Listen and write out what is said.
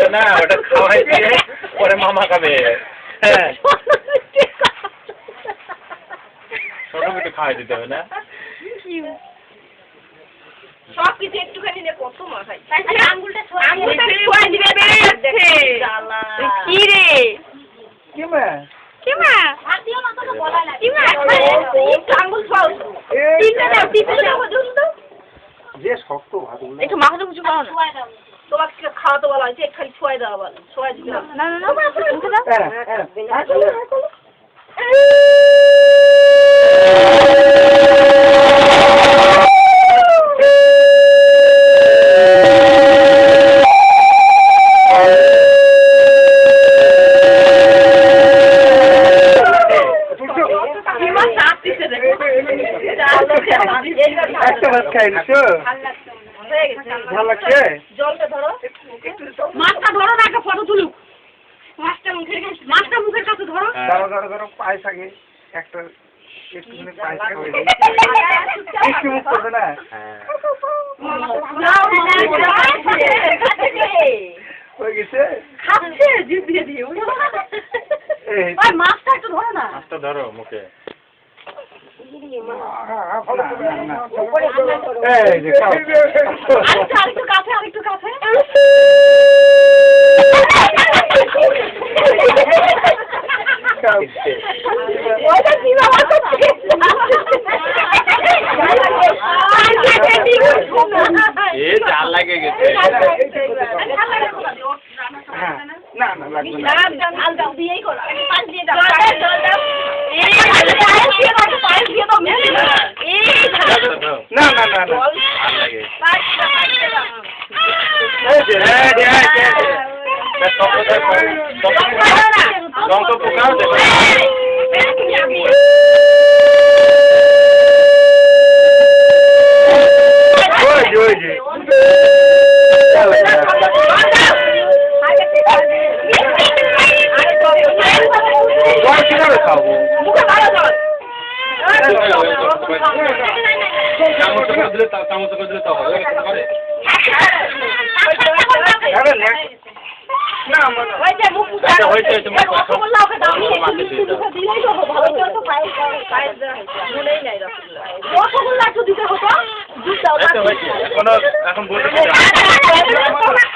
না ওটা খাওয়াই দিয়ে পরে মামা খাবে। হ্যাঁ ছোট একটু খাওয়াই দিতে হবে না সব কিছু একটুখানি নে কত মাখাই আঙ্গুলটা ছোঁয়া দিবে কি রে কি মা কি মা আর দিও না তো বলা লাগে কি মা একটু আঙ্গুল ছোঁয়াও তিনটা দাও দুন দাও যে শক্ত ভাতগুলো একটু মাখা কিছু খাও না তোমাকে খাওয়াতে বলা হয়েছে একটু ছোঁয়া দাও বলো ছোঁয়া দিও না না না মুখে দাও একটা ভাত খাই নিছো ভালো লাগছে জলটা ধরো মাছটা ধরো না একটা ফটো তুলুক মাছটা মুখের কাছে ধরো ধরো পায়েস আগে একটা একটুখানি পায়েস আগে হয়ে একটু মুখ করবে না হয়ে গেছে খাচ্ছে জিভ দিয়ে দিয়ে মাছটা একটু ধরো না মাছটা ধরো মুখে আরেকটু কাছে জাল লাগে গেছে না না লাগবে না দিয়েই করো না না না লঙ্কা পোকাও দেবে কিভাবে খাবো চামচ করে দিলে তো হবে এখন বলতে